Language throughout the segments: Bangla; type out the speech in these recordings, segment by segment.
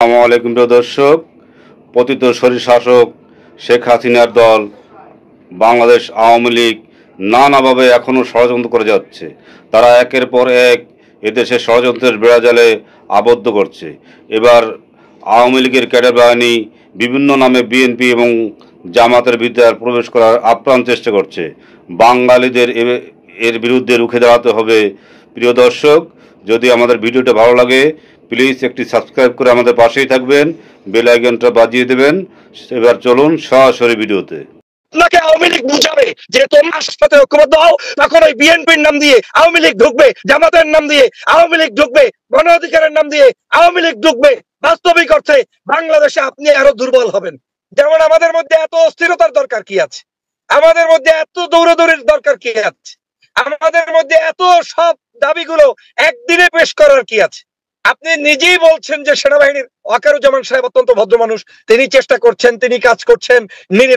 আসসালামু আলাইকুম প্রিয় দর্শক। পতিত স্বৈরশাসক শেখ হাসিনার দল বাংলাদেশ আওয়ামী লীগ নানাভাবে এখনও ষড়যন্ত্র করে যাচ্ছে। তারা একের পর এক এদেশে ষড়যন্ত্রের বেড়াজালে আবদ্ধ করছে। এবার আওয়ামী লীগের ক্যাডার বাহিনী বিভিন্ন নামে বিএনপি এবং জামাতের ভিতরে প্রবেশ করার আপ্রাণ চেষ্টা করছে। বাঙালিদের এর বিরুদ্ধে রুখে দাঁড়াতে হবে। প্রিয় দর্শক, যদি আমাদের ভিডিওটা ভালো লাগে প্লিজ একটি সাবস্ক্রাইব করে আমাদের পাশেই থাকবেন, বেল আইকনটা বাজিয়ে দেবেন। এবার চলুন সরাসরি ভিডিওতে। আপনাকে আওয়ামী লীগ বুঝাবে যে তোমরা সাথে ঐক্যবদ্ধ হও, তখন ওই বিএনপির নাম দিয়ে আওয়ামী লীগ ঢুকবে, জামাতের নাম দিয়ে আওয়ামী লীগ ঢুকবে, গণ অধিকারের নাম দিয়ে আওয়ামী লীগ ঢুকবে। বাস্তবিক অর্থে বাংলাদেশে আপনি আরো দুর্বল হবেন। যেমন আমাদের মধ্যে এত অস্থিরতার দরকার কি আছে, আমাদের মধ্যে এত দৌড়াদৌড়ির দরকার কি আছে, আমাদের মধ্যে এত সব দাবিগুলো একদিনে পেশ করার কি আছে। আপনি নিজেই বলছেন যে সেনাবাহিনীর ওয়াকারুজ্জামান সাহেব অত্যন্ত ভদ্র মানুষ, তিনি চেষ্টা করছেন, তিনি কাজ করছেন,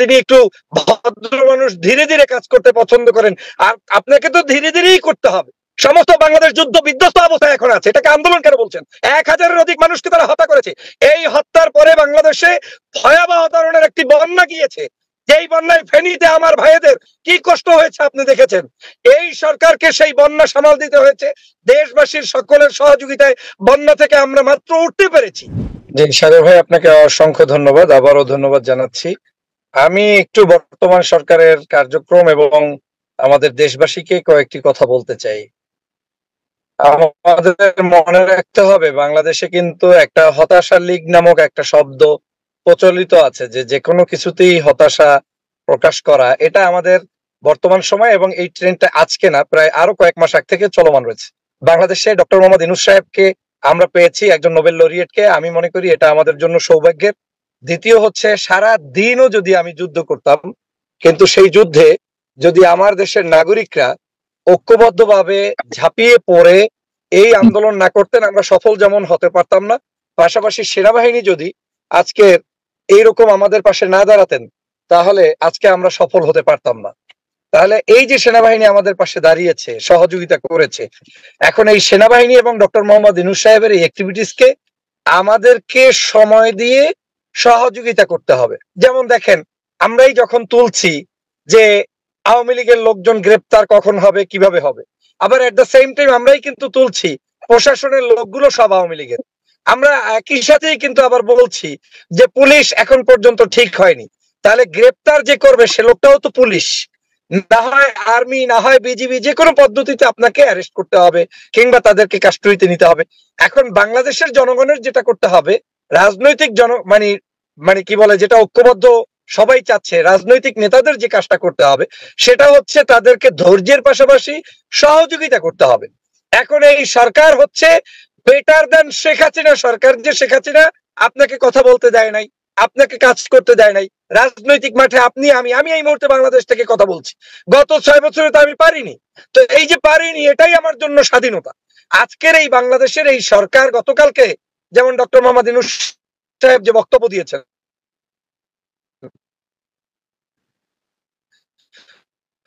তিনি একটু ভদ্র মানুষ, ধীরে ধীরে কাজ করতে পছন্দ করেন। আর আপনাকে তো ধীরে ধীরেই করতে হবে। সমস্ত বাংলাদেশ যুদ্ধ বিধ্বস্ত অবস্থায় এখন আছে, এটাকে আন্দোলন কেন বলছেন? 1000-এর অধিক মানুষকে তারা হত্যা করেছে। এই হত্যার পরে বাংলাদেশে ভয়াবহ ধরনের একটি বন্যা গিয়েছে। যেই বন্যায় ফেনীতে আমার ভাইদের কি কষ্ট হয়েছে আপনি দেখেছেন। এই সরকারকে সেই বন্যা সামাল দিতে হয়েছে। দেশবাসীর সকলের সহযোগিতায় বন্যা থেকে আমরা মাত্র উঠতে পেরেছি। জি সাগর ভাই, আপনাকে অসংখ্য ধন্যবাদ, আবারও ধন্যবাদ জানাচ্ছি। আমি একটু বর্তমান সরকারের কার্যক্রম এবং আমাদের দেশবাসীকে কয়েকটি কথা বলতে চাই। আমাদের মনে রাখতে হবে, বাংলাদেশে কিন্তু একটা হতাশা লীগ নামক একটা শব্দ প্রচলিত আছে, যে কোনো কিছুতেই হতাশা প্রকাশ করা। এটা আমাদের বর্তমান সময় এবং এই ট্রেন্ডটা আজকে না, প্রায় আরো কয়েক মাস আগ থেকে চলমান রয়েছে। বাংলাদেশে ডক্টর মোহাম্মদ ইউনূস সাহেবকে আমরা পেয়েছি, একজন নোবেল লরিয়েটকে। আমি মনে করি এটা আমাদের জন্য সৌভাগ্যের। দ্বিতীয় হচ্ছে, সারা দিনও যদি আমি যুদ্ধ করতাম, কিন্তু সেই যুদ্ধে যদি আমার দেশের নাগরিকরা ঐক্যবদ্ধভাবে ঝাঁপিয়ে পড়ে এই আন্দোলন না করতেন, আমরা সফল যেমন হতে পারতাম না। পাশাপাশি সেনাবাহিনী যদি আজকে এইরকম আমাদের পাশে না দাঁড়াতেন, তাহলে আজকে আমরা সফল হতে পারতাম না। তাহলে এই যে সেনাবাহিনী আমাদের পাশে দাঁড়িয়েছে, সহযোগিতা করেছে, এখন এই সেনাবাহিনী এবং ডক্টর মোহাম্মদ ইউনূস সাহেবের এই অ্যাক্টিভিটিসকে আমাদেরকে সময় দিয়ে সহযোগিতা করতে হবে। যেমন দেখেন, আমরাই যখন তুলছি যে আওয়ামী লীগের লোকজন গ্রেপ্তার কখন হবে, কিভাবে হবে, আবার এট দ্য সেম টাইম আমরাই কিন্তু তুলছি প্রশাসনের লোকগুলো সব আওয়ামী লীগের। আমরা একই সাথেই কিন্তু আবার বলছি যে পুলিশ এখন পর্যন্ত ঠিক হয়নি। তাহলে গ্রেপ্তার যে করবে সে লোকটাও তো পুলিশ, না হয় আর্মি, না হয় বিজিবি, যে কোনো পদ্ধতিতে আপনাকে অ্যারেস্ট করতে হবে কিংবা তাদেরকে কাস্টডিতে নিতে হবে। এখন বাংলাদেশের জনগণের যেটা করতে হবে, রাজনৈতিক মানে মানে কি বলে, যেটা ঐক্যবদ্ধ সবাই চাচ্ছে, রাজনৈতিক নেতাদের যে কাজটা করতে হবে সেটা হচ্ছে তাদেরকে ধৈর্যের পাশাপাশি সহযোগিতা করতে হবে। এখন এই সরকার হচ্ছে বেটার দেন শেখ হাসিনা সরকার। যে শেখ হাসিনা আপনাকে কথা বলতে দেয় নাই, আপনাকে কাজ করতে দেয় নাই, রাজনৈতিক মাঠে আপনি আমি এই মুহূর্তে বাংলাদেশ থেকে কথা বলছি, গত 6 বছরে তো আমি পারিনি। তো এই যে পারিনি, এটাই আমার জন্য স্বাধীনতা। আজকের এই বাংলাদেশের এই সরকার, গতকালকে যেমন ডক্টর মোহাম্মদ ইউনূস সাহেব যে বক্তব্য দিয়েছেন,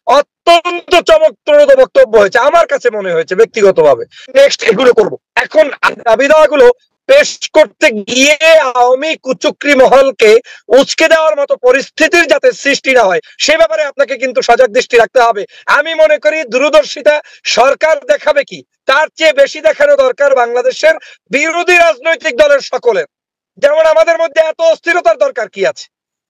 অত্যন্ত চমকপ্রদ বক্তব্য হয়েছে আমার কাছে মনে হয়েছে ব্যক্তিগতভাবে। নেক্সট এগুলো করব। এখন দাবি দাওয়াগুলো পেশ করতে গিয়ে আওয়ামী কুচক্রী মহলকে উস্কে দেওয়ার মতো পরিস্থিতির যাতে সৃষ্টি না হয়, সে ব্যাপারে আপনাকে কিন্তু সজাগ দৃষ্টি রাখতে হবে। আমি মনে করি দূরদর্শিতা সরকার দেখাবে কি, তার চেয়ে বেশি দেখানো দরকার বাংলাদেশের বিরোধী রাজনৈতিক দলের সকলের। যেমন আমাদের মধ্যে এত অস্থিরতার দরকার কি আছে,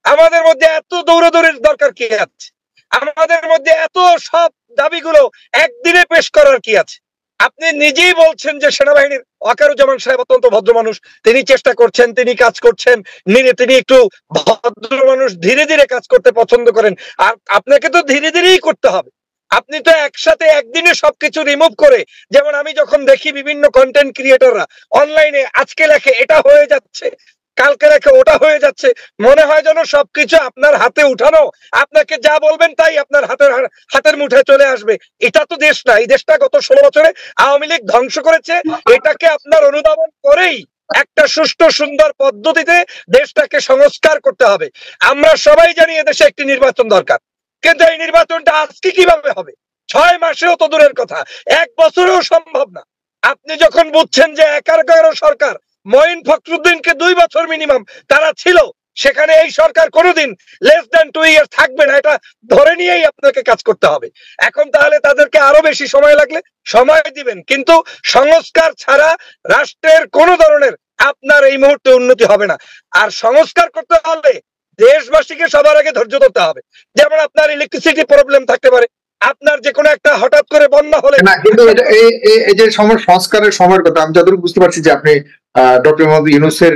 আমাদের মধ্যে এত দৌড়াদৌড়ির দরকার কি আছে, আমাদের মধ্যে এত সব দাবিগুলো একদিনে পেশ করার কি আছে। আপনি নিজেই বলছেন যে সেনাবাহিনীর ওয়াকারুজ্জামান সাহেব অত্যন্ত ভদ্র মানুষ, তিনি চেষ্টা করছেন, তিনি কাজ করছেন, তিনি একটু ভদ্র মানুষ, ধীরে ধীরে কাজ করতে পছন্দ করেন। আর আপনাকে তো ধীরে ধীরেই করতে হবে। আপনি তো একসাথে একদিনে সবকিছু রিমুভ করে, যেমন আমি যখন দেখি বিভিন্ন কন্টেন্ট ক্রিয়েটররা অনলাইনে আজকে লেখে এটা হয়ে যাচ্ছে, কালকে রেখে ওটা হয়ে যাচ্ছে, মনে হয় যেন সবকিছু আপনার হাতে উঠানো, আপনাকে যা বলবেন তাই আপনার হাতের মুঠে চলে আসবে। এটা তো দেশ না। এই দেশটা গত 16 বছরে আওয়ামী লীগ ধ্বংস করেছে। এটাকে আপনার অনুধাবন করেই একটা সুষ্ঠু সুন্দর পদ্ধতিতে দেশটাকে সংস্কার করতে হবে। আমরা সবাই জানি এদেশে একটি নির্বাচন দরকার, কিন্তু এই নির্বাচনটা আজকে কিভাবে হবে? 6 মাসেও তো দূরের কথা, 1 বছরেও সম্ভব না। আপনি যখন বুঝছেন যে 11 সরকার মঈন ফখরুদ্দিনকে 2 বছর মিনিমাম তারা ছিল, সেখানে এই সরকার কোনোদিন লেস দ্যান 2 ইয়ার থাকবে না, এটা ধরে নিয়েই আপনাকে কাজ করতে হবে। এখন তাহলে তাদেরকে আরো বেশি সময় লাগলে সময় দিবেন, কিন্তু সংস্কার ছাড়া রাষ্ট্রের কোন ধরনের আপনার এই মুহূর্তে উন্নতি হবে না। আর সংস্কার করতে হলে দেশবাসীকে সবার আগে ধৈর্য ধরতে হবে। যেমন আপনার ইলেকট্রিসিটি প্রবলেম থাকতে পারে, আপনার যে কোনো একটা হঠাৎ করে বন্যা হলে না, কিন্তু এই যে সংস্কারের সময়ের কথা আমি যতটুকু বুঝতে পারছি যে আপনি ডক্টর মোহাম্মদ ইউনূসের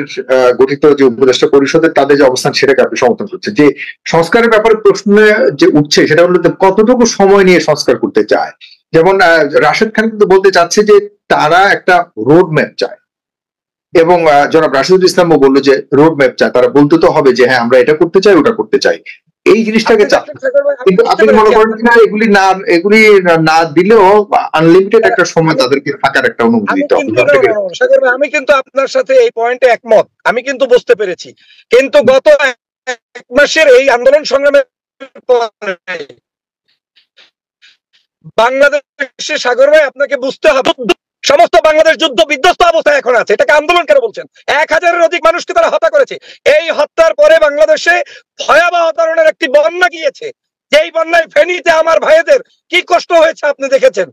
গঠিত যে উপদেষ্টা পরিষদের তাদের যে অবস্থান সেটাকে আপনি সমর্থন করছেন। যে সংস্কারের ব্যাপারে প্রশ্ন যে উঠছে সেটা হলো কতটুকু সময় নিয়ে সংস্কার করতে চায়। যেমন রাশেদ খান কিন্তু বলতে চাচ্ছে যে তারা একটা রোড ম্যাপ চায়, এবং জনাব রাশিদুল ইসলামও বললো যে রোড ম্যাপ চায়, তারা বলতে তো হবে যে হ্যাঁ আমরা এটা করতে চাই ওটা করতে চাই, এই জিনিসটাকে চায়। কিন্তু আপনি মনে করেন না এগুলি না দিলেও আনলিমিটেড একটা সময় তাদেরকে থাকার একটা অনুমতি দিতে হবে? আমি কিন্তু আপনার সাথে এই পয়েন্টে একমত, আমি কিন্তু বুঝতে পেরেছি। কিন্তু গত 1 মাসের এই আন্দোলন সংগ্রামের বাংলাদেশে সাগর ভাই আপনাকে বুঝতে হবে সমস্ত বাংলাদেশ যুদ্ধ বিধ্বস্ত অবস্থায় এখন আছে। এটাকে আন্দোলন কেন বলছেন? 1000-এর অধিক মানুষকে তারা হত্যা করেছে। এই হত্যার পরে বাংলাদেশে ভয়াবহ ধরনের একটি বন্যা গিয়েছে, যেই বন্যায় ফেনীতে আমার ভাইদের কি কষ্ট হয়েছে আপনি দেখেছেন।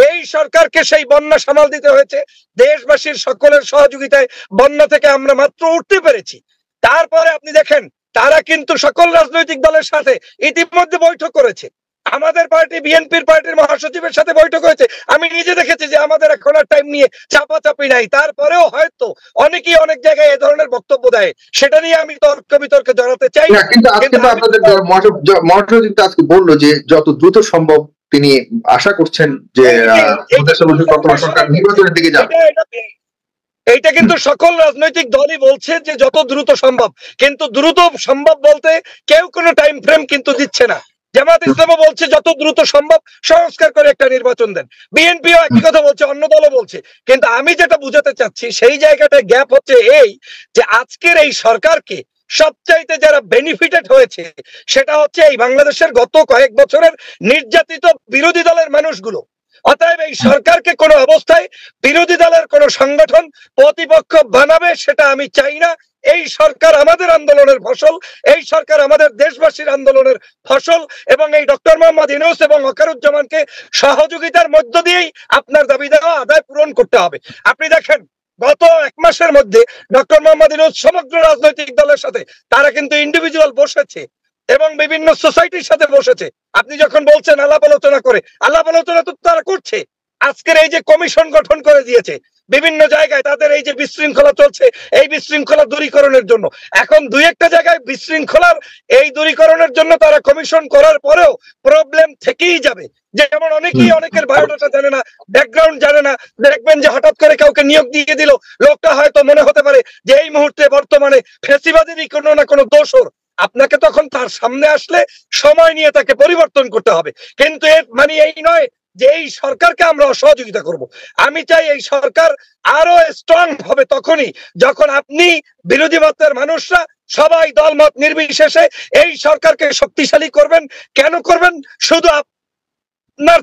এই সরকারকে সেই বন্যা সামাল দিতে হয়েছে, দেশবাসীর সকলের সহযোগিতায় বন্যা থেকে আমরা মাত্র উঠতে পেরেছি। তারপরে আপনি দেখেন তারা কিন্তু সকল রাজনৈতিক দলের সাথে ইতিমধ্যে বৈঠক করেছে। আমাদের পার্টি বিএনপির পার্টির মহাসচিবের সাথে বৈঠক হয়েছে। আমি নিজে দেখেছি যে আমাদের এখন আর টাইম নিয়ে চাপাচাপি নাই। তারপরেও হয়তো অনেকেই অনেক জায়গায় এ ধরনের বক্তব্য দেয়, সেটা নিয়ে আমি তর্ক বিতর্কে জড়াতে চাই না। কিন্তু আপনাদের মহাসচিব আজকে বললো যে যত দ্রুত সম্ভব তিনি আশা করছেন যে নির্বাচনের দিকে যাবে। এইটা কিন্তু সকল রাজনৈতিক দলই বলছে যে যত দ্রুত সম্ভব, কিন্তু দ্রুত সম্ভব বলতে কেউ কোনো টাইম ফ্রেম কিন্তু দিচ্ছে না। জামাত ইসলামও বলছে যত দ্রুত সম্ভব সংস্কার করে একটা নির্বাচন দেন, বিএনপিও একই কথা বলছে, অন্য দলও বলছে। কিন্তু আমি যেটা বুঝাতে চাচ্ছি সেই জায়গাটা গ্যাপ হচ্ছে এই যে আজকের এই সরকারকে সবচাইতে যারা বেনিফিটেড হয়েছে সেটা হচ্ছে এই বাংলাদেশের গত কয়েক বছরের নির্যাতিত বিরোধী দলের মানুষগুলো। অতএব এই সরকারকে কোনো অবস্থায় বিরোধী দলের কোন সংগঠন প্রতিপক্ষ বানাবে সেটা আমি চাই না। এই সরকার আমাদের আন্দোলনের ফসল, এই সরকার আমাদের দেশবাসীর আন্দোলনের ফসল, এবং এই ডক্টর মোহাম্মদ ইউনূস এবং ওয়াকারুজ্জামানকে সহযোগিতার মধ্য দিয়েই আপনার দাবি দেওয়া আদায় পূরণ করতে হবে। আপনি দেখেন গত 1 মাসের মধ্যে ডক্টর মোহাম্মদ ইউনূস সমগ্র রাজনৈতিক দলের সাথে তারা কিন্তু ইন্ডিভিজুয়াল বসেছে এবং বিভিন্ন সোসাইটির সাথে বসেছে। আপনি যখন বলছেন আলাপ আলোচনা করে, আলাপ আলোচনা তো তারা করছে। আজকের এই যে কমিশন গঠন করে দিয়েছে বিভিন্ন জায়গায়, তাদের এই যে বিশৃঙ্খলা চলছে এই বিশৃঙ্খলা দূরীকরণের জন্য, এখন 2-1টা জায়গায় বিশৃঙ্খলার এই দূরীকরণের জন্য তারা কমিশন করার পরেও প্রবলেম থেকেই যাবে। যেমন অনেকেই অনেকের বায়োডাটা জানে না, ব্যাকগ্রাউন্ড জানে না, দেখবেন যে হঠাৎ করে কাউকে নিয়োগ দিয়ে দিল, লোকটা হয়তো মনে হতে পারে যে এই মুহূর্তে বর্তমানে ফ্যাসিবাদেরই কোনো না কোনো দোষর। আপনাকে তখন তার সামনে আসলে সময় নিয়ে তাকে পরিবর্তন করতে হবে, কিন্তু এর মানে এই নয় যে এই সরকারকে আমরা সহযোগিতা করব। আমি চাই এই সরকার আরো স্ট্রং হবে তখনই যখন আপনি বিরোধী মতের মানুষরা সবাই দলমত নির্বিশেষে এই সরকারকে শক্তিশালী করবেন। কেন করবেন? শুধু আপনার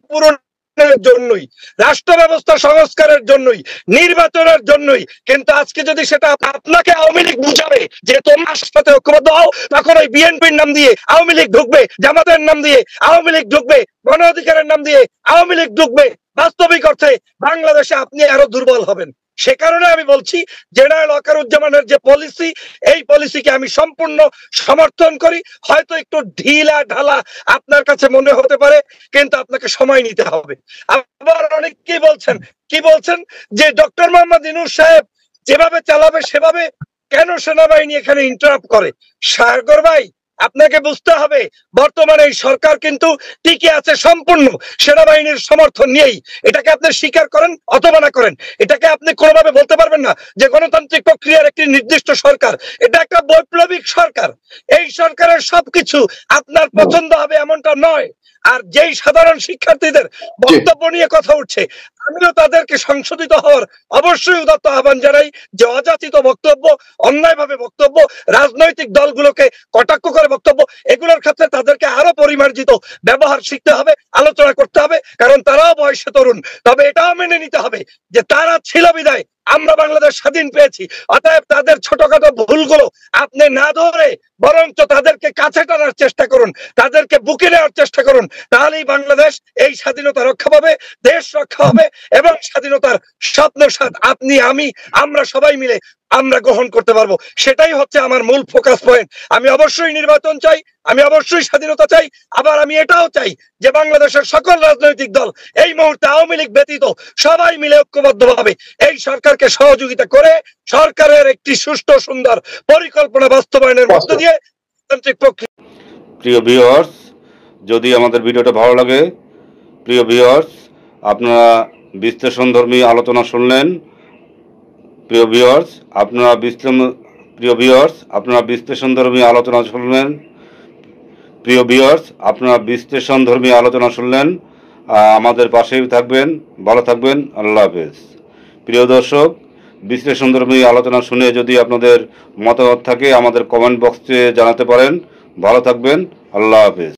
পূরণের জন্যই, রাষ্ট্র ব্যবস্থা সংস্কারের জন্যই, নির্বাচনের জন্যই। কিন্তু আজকে যদি সেটা আপনাকে আওয়ামী লীগ বুঝাবে যে তোমার সাথে ঐক্যবদ্ধ হও, তখন ওই বিএনপির নাম দিয়ে আওয়ামী লীগ ঢুকবে, জামাতের নাম দিয়ে আওয়ামী লীগ ঢুকবে, গণ অধিকারের নাম দিয়ে আওয়ামী লীগ ঢুকবে। বাস্তবিক অর্থে বাংলাদেশে আপনি আরো দুর্বল হবেন। সে কারণে আমি বলছি জেনারেল ওয়াকারুজ্জামানের যে পলিসি, এই পলিসিকে আমি সম্পূর্ণ সমর্থন করি। হয়তো একটু ঢিলা ঢালা আপনার কাছে মনে হতে পারে, কিন্তু আপনাকে সময় নিতে হবে। আবার অনেকেই বলছেন কি বলছেন যে ডক্টর মোহাম্মদ ইউনূস সাহেব যেভাবে চালাবে সেভাবে কেন সেনাবাহিনী এখানে ইন্টারাপ্ট করে। সাগর ভাই আপনাকে বুঝতে হবে বর্তমানে এই সরকার কিন্তু টিকে আছে সম্পূর্ণ সেনাবাহিনীর সমর্থন নিয়েই। এটাকে আপনি স্বীকার করেন অথবা না করেন, এটাকে আপনি কোনোভাবে বলতে পারবেন না যে গণতান্ত্রিক প্রক্রিয়ার একটি নির্দিষ্ট সরকার। এটা একটা বৈপ্লবিক সরকার। এই সরকারের সবকিছু আপনার পছন্দ হবে এমনটা নয়। আর যেই সাধারণ শিক্ষার্থীদের বক্তব্য নিয়ে কথা উঠছে, আমিও তাদেরকে সংশোধিত হওয়ার অবশ্যই উদাত্ত আহ্বান জানাই যে অযাচিত বক্তব্য, অন্যায়ভাবে বক্তব্য, রাজনৈতিক দলগুলোকে কটাক্ষ করে বক্তব্য, এগুলোর ক্ষেত্রে তাদেরকে আরো পরিমার্জিত ব্যবহার শিখতে হবে, আলোচনা করতে হবে, কারণ তারাও বয়সে তরুণ। তবে এটাও মেনে নিতে হবে যে তারা ছিল বিদায় আমরা বাংলাদেশ স্বাধীন পেয়েছি। অতএব তাদের ছোটখাটো ভুলগুলো আপনি না ধরে বরঞ্চ তাদেরকে কাছে টানার চেষ্টা করুন, তাদেরকে বুকে নেওয়ার চেষ্টা করুন। তাহলেই বাংলাদেশ এই স্বাধীনতা রক্ষা পাবে, দেশ রক্ষা হবে এবং স্বাধীনতার স্বপ্ন স্বাদ আপনি, আমি, আমরা সবাই মিলে আমরা গ্রহণ করতে পারবো। সেটাই হচ্ছে আমার মূল ফোকাস পয়েন্ট। আমি অবশ্যই নির্বাচন চাই, আমি অবশ্যই স্বাধীনতা চাই, আবার আমি এটাও চাই যে বাংলাদেশের সকল রাজনৈতিক দল এই মুহূর্তে আওয়ামী লীগ ব্যতীত সবাই মিলে ঐক্যবদ্ধভাবে এই সরকারকে সহযোগিতা করে সরকারের একটি সুষ্ঠু সুন্দর পরিকল্পনা বাস্তবায়নের মধ্য দিয়ে গণতান্ত্রিক প্রক্রিয়া। প্রিয় ভিউয়ার্স, যদি আমাদের ভিডিওটা ভালো লাগে, প্রিয় ভিউয়ার্স, আপনারা বিশ্লেষণধর্মী আলোচনা শুনলেন। প্রিয় ভিউয়ার্স, আপনারা বিশ্লেষণধর্মী আলোচনা শুনলেন। প্রিয় ভিউয়ার্স, আপনারা বিশ্লেষণধর্মী আলোচনা শুনলেন। আমাদের পাশেই থাকবেন, ভালো থাকবেন, আল্লাহ হাফেজ। প্রিয় দর্শক, বিশ্লেষণধর্মী আলোচনা শুনে যদি আপনাদের মতামত থাকে আমাদের কমেন্ট বক্সে জানাতে পারেন। ভালো থাকবেন, আল্লাহ হাফেজ।